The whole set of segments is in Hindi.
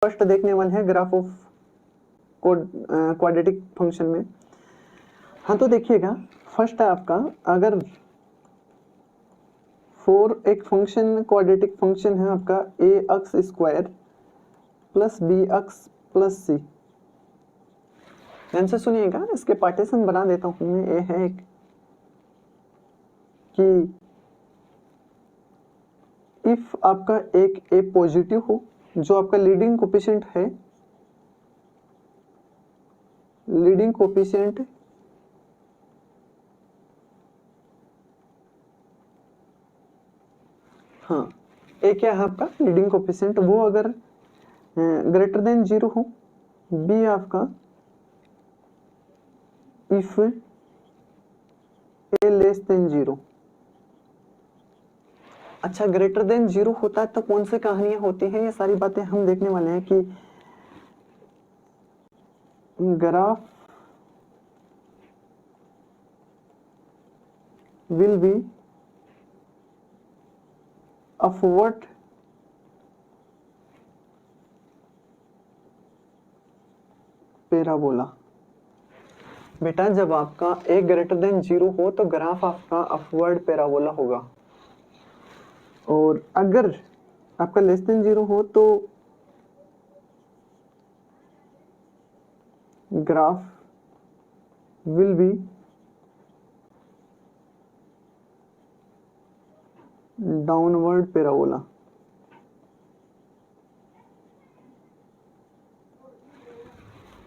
फर्स्ट देखने वाले हैं ग्राफ ऑफ क्वाड्रेटिक फंक्शन में। हाँ तो देखिएगा, फर्स्ट है आपका, अगर फॉर एक फंक्शन क्वाड्रेटिक फंक्शन है आपका a x square plus b x plus c. ध्यान से सुनिएगा, इसके पार्टीशन बना देता हूं मैं। ए है एक कि इफ आपका एक ए पॉजिटिव हो, जो आपका लीडिंग कोफिशिएंट है, लीडिंग कोफिशिएंट हाँ ए क्या है आपका लीडिंग कोफिशिएंट, वो अगर ग्रेटर देन 0 हो। बी आपका इफ ए लेस देन 0। अच्छा, ग्रेटर देन 0 होता है तो कौन सी कहानियां होती हैं, ये सारी बातें हम देखने वाले हैं कि graph will be upward parabola. बेटा जब आपका ए ग्रेटर देन 0 हो तो ग्राफ आपका अपवर्ड पैराबोला होगा, और अगर आपका लेस देन 0 हो तो graph will be downward parabola.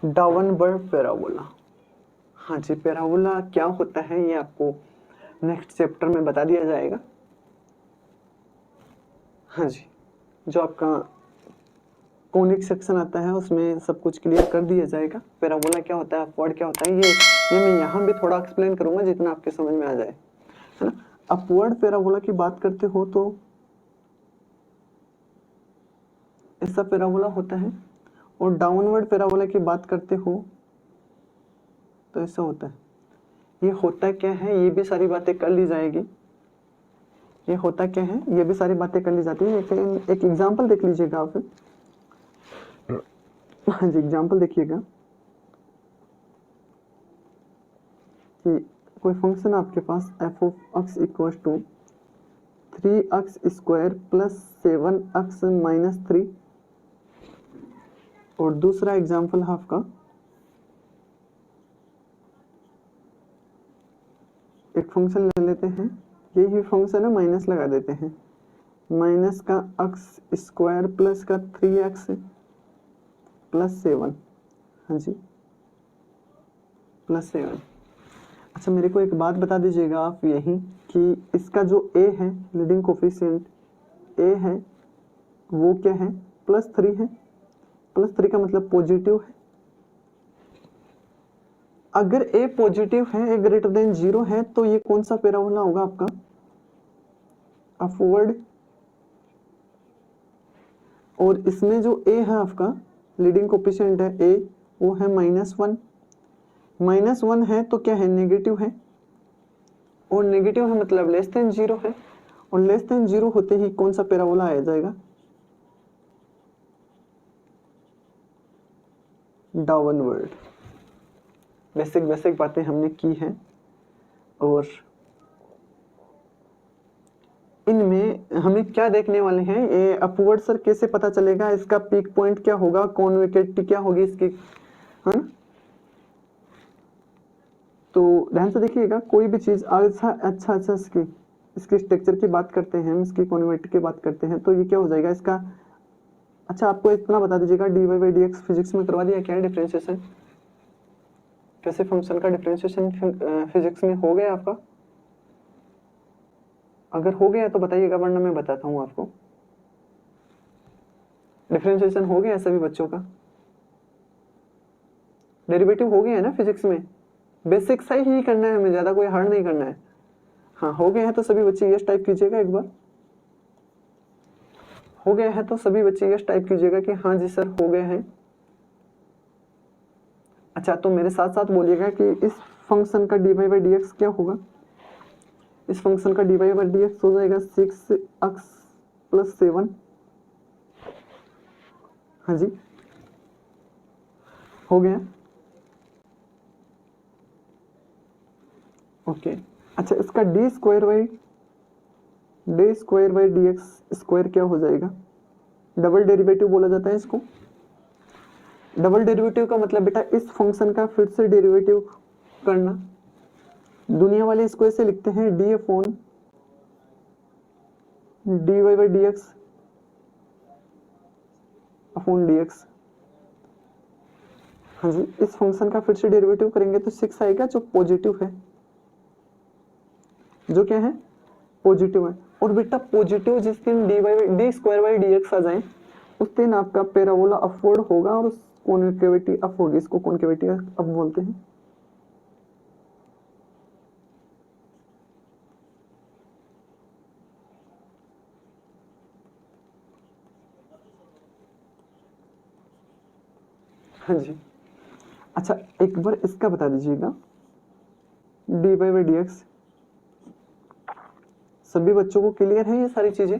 Downward parabola, हाँ जी। पैराबोला क्या होता है ये आपको नेक्स्ट चैप्टर में बता दिया जाएगा। हाँ जी, जो आपका कॉनिक सेक्शन आता है उसमें सब कुछ क्लियर कर दिया जाएगा। पैराबोला क्या होता है, अपवर्ड क्या होता है, ये मैं यहाँ भी थोड़ा एक्सप्लेन करूंगा जितना आपके समझ में आ जाए, है ना। अपवर्ड पैराबोला की बात करते हो तो ऐसा पैराबोला होता है, और डाउनवर्ड पैराबोला की बात करते हो तो ऐसा होता है। ये होता क्या है, ये भी सारी बातें कर ली जाएगी। ये होता क्या है, ये भी सारी बातें कर ली जाती है। एक एग्जांपल देख लीजिएगा आप। हाँ जी, एग्जांपल देखिएगा कि कोई फंक्शन आपके पास f of x equal to 3x square plus 7x minus 3, और दूसरा एग्जांपल है आपका एक फंक्शन ले लेते हैं, यही फंक्शन है, माइनस लगा देते हैं, माइनस का x स्क्वायर प्लस का 3x प्लस 7। हाँ जी, प्लस 7। अच्छा, मेरे को एक बात बता दीजिएगा आप यही कि इसका जो a है लीडिंग कोफिशिएंट a है वो क्या है, +3 है। +3 का मतलब पॉजिटिव है। अगर a पॉजिटिव है, a ग्रेटर देन 0 है, तो ये कौन सा पैराबोला होगा आपका, अपवर्ड। और इसमें जो a है आपका लीडिंग कोफिशिएंट है a, वो है -1। -1 है तो क्या है, नेगेटिव है, और नेगेटिव है मतलब लेस देन 0 है, और लेस देन 0 होते ही कौन सा पैराबोला आ जाएगा, डाउनवर्ड। बेसिक बातें हमने की हैं, और इनमें हमें क्या देखने वाले हैं, ये अपवर्ड सर कैसे पता चलेगा, इसका पीक पॉइंट क्या होगा, कॉन्वेकेटिविटी क्या होगी इसकी, है ना। तो ध्यान से देखिएगा, कोई भी चीज अच्छा इसकी स्ट्रक्चर की बात करते हैं, इसकी कॉन्वेक्टिविटी की बात करते हैं, तो ये क्या हो जाएगा इसका। अच्छा, आपको इतना बता दीजिएगा, dy/dx फिजिक्स में करवा दिया क्या, डिफरेंशिएशन कैसे फंक्शन का डिफरेंशिएशन फिजिक्स में हो गया आपका। अगर हो गया तो बताइएगा, वरना मैं बताता हूँ आपको। डिफरेंशिएशन हो गया सभी बच्चों का, डेरिवेटिव हो गया है ना फिजिक्स में। बेसिक सही ही करना है हमें, ज्यादा कोई हार्ड नहीं करना है। हाँ, हो गया है तो सभी बच्चे यस टाइप कीजिएगा एक बार। हो गया है तो सभी बच्चे यस टाइप कीजिएगा कि हाँ जी सर हो गए हैं। अच्छा, तो मेरे साथ साथ बोलिएगा कि इस फंक्शन का dy/dx क्या होगा। इस फंक्शन का dy/dx हो जाएगा 6x + 7 हाँ जी, हो गया। ओके, अच्छा इसका D square by d x square क्या हो जाएगा? डबल डेरिवेटिव बोला जाता है इसको। डबल डेरिवेटिव का मतलब बेटा इस फंक्शन का फिर से डेरिवेटिव करना। दुनिया वाले इसको ऐसे लिखते हैं d upon d y by d x upon d x. हाँ जी, इस फंक्शन का फिर से डेरिवेटिव करेंगे तो 6 आएगा जो पॉजिटिव है, जो क्या है पॉजिटिव है। और बेटा पॉजिटिव जिस दिन d square by d x आ जाए उस दिन आपका पैराबोला अपवर्ड होगा और उस कॉन्केविटी अप होगी, इसको कॉन्केविटी अप बोलते हैं। हाँ जी, अच्छा एक बार इसका बता दीजिएगा d y by d x. सभी बच्चों को क्लियर है ये सारी चीजें?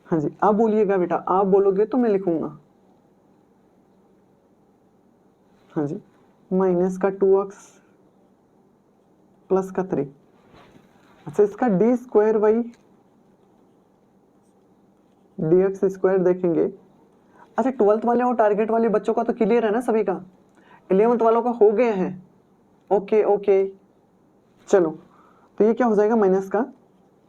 हाँ जी, आप बोलिएगा बेटा, आप बोलोगे तो मैं लिखूंगा। हाँ जी, माइनस का 2x प्लस का 3। अच्छा इसका D square by d x square देखेंगे। अच्छा 12th वाले और टारगेट वाले बच्चों का तो क्लियर है ना सभी का? 11th वालों का हो गया है? ओके ओके, चलो तो ये क्या हो जाएगा माइनस का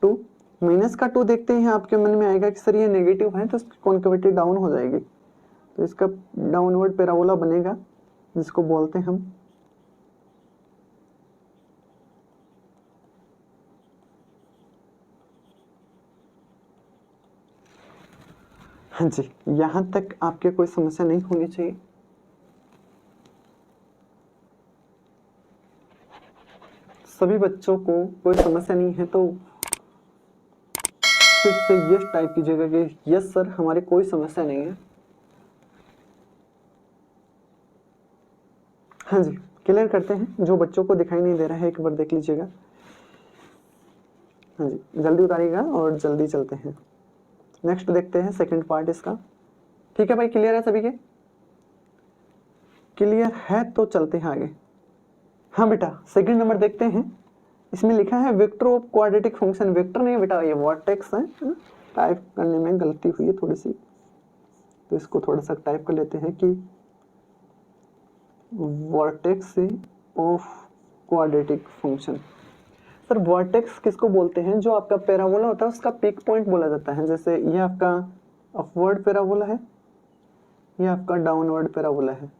2। माइनस का 2 देखते हैं आपके मन में आएगा कि सर ये नेगेटिव है तो इसकी कॉन्केविटी डाउन हो जाएगी, तो इसका डाउनवर्ड पैराबोला बनेगा जिसको बोलते हैं हम हाँ जी, यहां तक आपके कोई समस्या नहीं होनी चाहिए। सभी बच्चों को कोई समस्या नहीं है तो फिर से यस टाइप कीजिएगा कि यस सर हमारी कोई समस्या नहीं है। हाँ जी, क्लियर करते हैं। जो बच्चों को दिखाई नहीं दे रहा है एक बार देख लीजिएगा। हाँ जी, जल्दी उतारिएगा और जल्दी चलते हैं। नेक्स्ट देखते हैं सेकंड पार्ट इसका। ठीक है भाई, क्लियर है सभी के? क्लियर है तो चलते हैं आगे। हाँ बेटा, सेकंड नंबर देखते हैं। इसमें लिखा है vector of quadratic function. Vector नहीं बेटा, ये वर्टेक्स है। टाइप करने में गलती हुई है थोड़ी सी, तो इसको थोड़ा सा टाइप कर लेते हैं कि vertex of quadratic function. Sir vertex किसको बोलते हैं? जो आपका पैराबोला होता है उसका पीक पॉइंट बोला जाता है। जैसे ये आपका अपवर्ड पैराबोला है, ये आपका डाउनवर्ड पैराबोला है।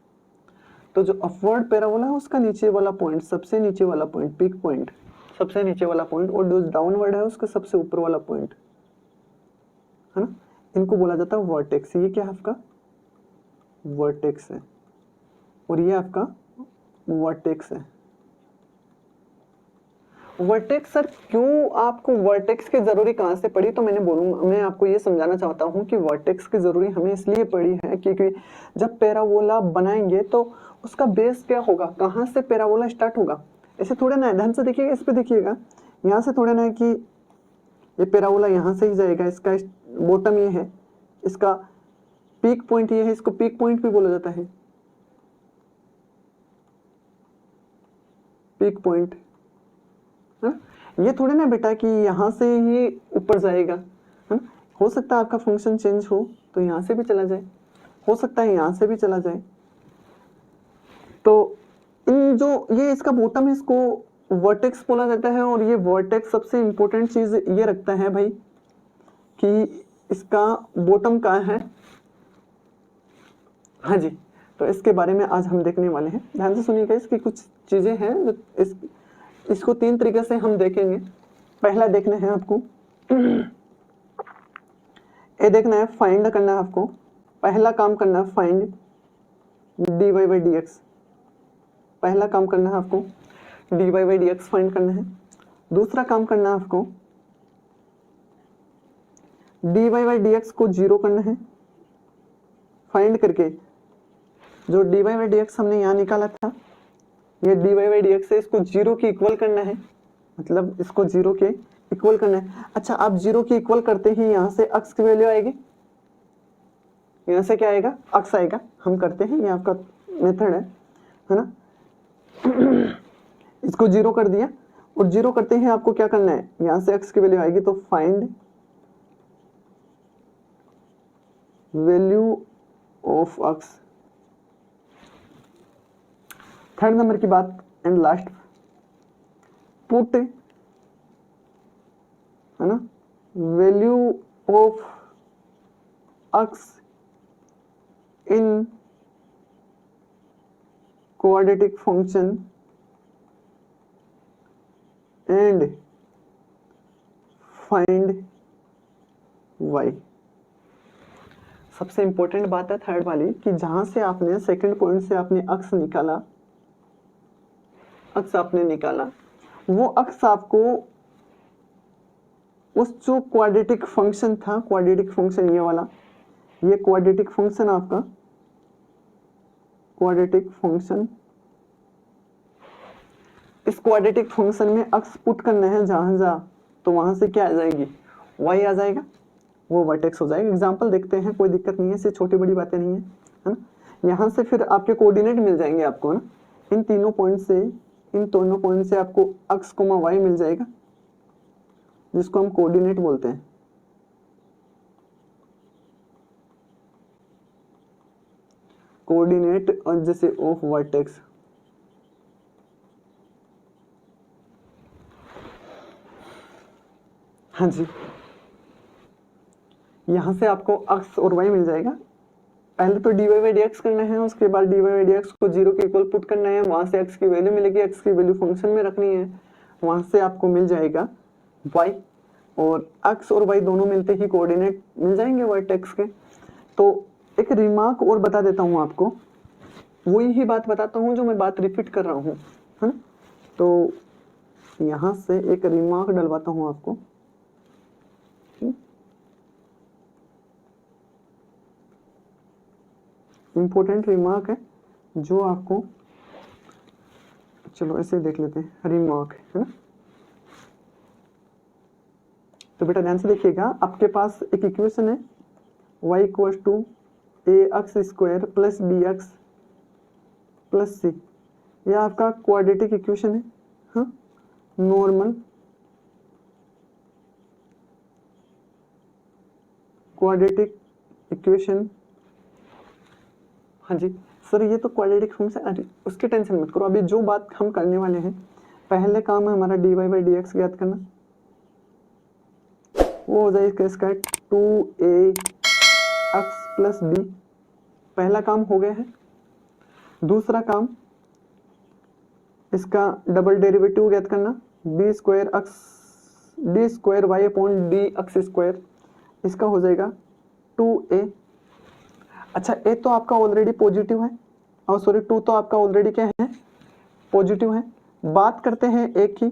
तो जो अपवर्ड पैराबोला है उसका नीचे वाला पॉइंट, सबसे नीचे वाला पॉइंट, पीक पॉइंट सबसे नीचे वाला पॉइंट, और जो डाउनवर्ड है उसका सबसे ऊपर वाला पॉइंट, है ना, इनको बोला जाता है वर्टेक्स। ये क्या है आपका वर्टेक्स है और ये आपका वर्टेक्स है। वर्टेक्स सर क्यों आपको वर्टेक्स की जरूरी कहां से पड़ी? तो मैं आपको ये समझाना चाहता हूं कि वर्टेक्स की जरूरी हमें इसलिए पड़ी है क्योंकि जब पैराबोला बनाएंगे तो उसका बेस क्या होगा, कहां से पैराबोला स्टार्ट होगा। ऐसे थोड़े ना, ध्यान से देखिएगा, इस पे देखिएगा, यहाँ से थोड़े ना कि ये पैराबोला यहाँ से ही जाएगा, इसका बॉटम ये है, इसका पीक पॉइंट ये है, इसको पीक पॉइंट भी बोला जाता है, पीक पॉइंट। ये थोड़े ना बेटा कि यहाँ से ये ऊपर जाएगा, है ना। हो सकता है आपका फंक्शन चेंज हो तो यहाँ से भी चला जाए, हो सकता है यहाँ से भी चला जाए। तो इन जो ये इसका बॉटम है इसको वर्टेक्स बोला जाता है। और ये वर्टेक्स सबसे इंपॉर्टेंट चीज ये रखता है भाई कि इसका बॉटम कहाँ है। हाँ जी, तो इसके बारे में आज हम देखने वाले हैं। ध्यान से सुनिएगा, इसकी कुछ चीजें हैं जो इसको 3 तरीके से हम देखेंगे। पहला देखना है आपको, ये देखना है, फाइंड करना है आपको। पहला काम करना है find dy by d x. पहला काम करना है आपको dy by d x find करना है। दूसरा काम करना है आपको dy बाई डी एक्स को 0 करना है। फाइंड करके जो dy बाई डी एक्स हमने यहाँ निकाला था, ये dy बाई डी एक्स से इसको 0 के इक्वल करना है, मतलब इसको 0 के इक्वल करना है। अच्छा, आप 0 के इक्वल करते ही यहाँ से x की वैल्यू आएगी, यहाँ से क्या आएगा, अक्स आएगा। हम करते हैं, ये आपका मेथड है ना। इसको 0 कर दिया, और 0 करते हैं आपको क्या करना है, यहाँ से x की वैल्यू आएगी तो find value of x। Third number की बात एंड लास्ट, पुट है ना value of x in quadratic function and find y। सबसे इंपॉर्टेंट बात है थर्ड वाली कि जहां से आपने सेकंड पॉइंट से आपने अक्स निकाला, अक्स आपने निकाला, वो अक्स आपको उस जो क्वाड्रेटिक फंक्शन था, क्वाड्रेटिक फंक्शन ये वाला, ये क्वाड्रेटिक फंक्शन आपका, क्वाड्रेटिक फंक्शन, इस क्वाड्रेटिक फंक्शन में अक्स पुट करना है जहां जहां, तो वहां से क्या आ जाएगी, y आ जाएगा, वो वर्टेक्स हो जाएगा। एग्जांपल देखते हैं, कोई दिक्कत नहीं है, इससे छोटी बड़ी बातें नहीं है ना। यहाँ से फिर आपके कोऑर्डिनेट मिल जाएंगे आपको ना, इन तीनों पॉइंट से, इन दोनों पॉइंट से आपको x, y मिल जाएगा, जिसको हम कोऑर्डिनेट बोलते हैं। कोऑर्डिनेट और जैसे ऑफ वर्टेक्स, हाँ जी, यहां से आपको x और y मिल जाएगा। पहले तो dy बाई डी एक्स करना है, उसके बाद dy बाई डी एक्स को 0 के इक्वल पुट करना है, वहां से x की वैल्यू मिलेगी, x की वैल्यू फंक्शन में रखनी है, वहां से आपको मिल जाएगा y, और x और y दोनों मिलते ही कोऑर्डिनेट मिल जाएंगे वर्टेक्स के। तो एक रिमार्क और बता देता हूँ आपको, वही ही बात बताता हूँ जो मैं बात रिपीट कर रहा हूँ, है ना। तो यहाँ से एक रिमार्क डलवाता हूँ आपको, इंपॉर्टेंट रिमार्क है जो आपको, चलो ऐसे देख लेते हैं, रिमार्क है ना। तो बेटा ध्यान से देखिएगा, आपके पास एक इक्वेशन है y equal to ax square plus bx plus c, यह आपका क्वाड्रेटिक इक्वेशन है, हाँ, नॉर्मल क्वाड्रेटिक इक्वेशन। हाँ जी सर, ये तो क्वाड्रेटिक फंक्शन, उसकी टेंशन मत करो, अभी जो बात हम करने वाले हैं, पहले काम है हमारा dy बाई डी एक्स ज्ञात करना, वो हो जाएगा इसका 2ax प्लस b, पहला काम हो गया है। दूसरा काम इसका डबल डेरिवेटिव ज्ञात करना, d square y upon d x square, इसका हो जाएगा 2a। अच्छा a तो आपका ऑलरेडी पॉजिटिव है, और सॉरी 2 तो आपका ऑलरेडी क्या है, पॉजिटिव है। बात करते हैं a की,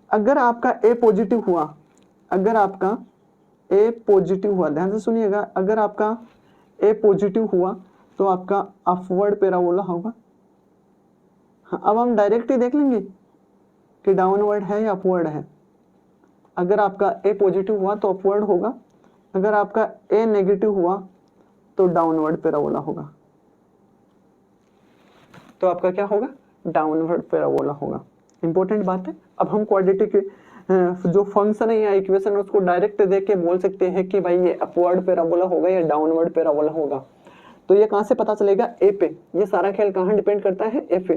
अगर आपका a पॉजिटिव हुआ, अगर आपका a पॉजिटिव हुआ, ध्यान से सुनिएगा, अगर आपका a पॉजिटिव हुआ तो आपका अपवर्ड पैराबोला होगा। हाँ, अब हम डायरेक्ट ही देख लेंगे कि डाउनवर्ड है या अपवर्ड है। अगर आपका a पॉजिटिव हुआ तो अपवर्ड होगा, अगर आपका a नेगेटिव हुआ तो डाउनवर्ड पैराबोला होगा, तो आपका क्या होगा, डाउनवर्ड पैराबोला होगा। इंपॉर्टेंट बात है। अब हम क्वाड्रेटिक जो फंक्शन है या इक्वेशन है उसको डायरेक्ट देख के बोल सकते हैं कि भाई ये अपवर्ड पैराबोला होगा या डाउनवर्ड पैराबोला होगा। तो ये कहाँ से पता चलेगा, ए पे। ये सारा खेल कहाँ डिपेंड करता है, ए पे।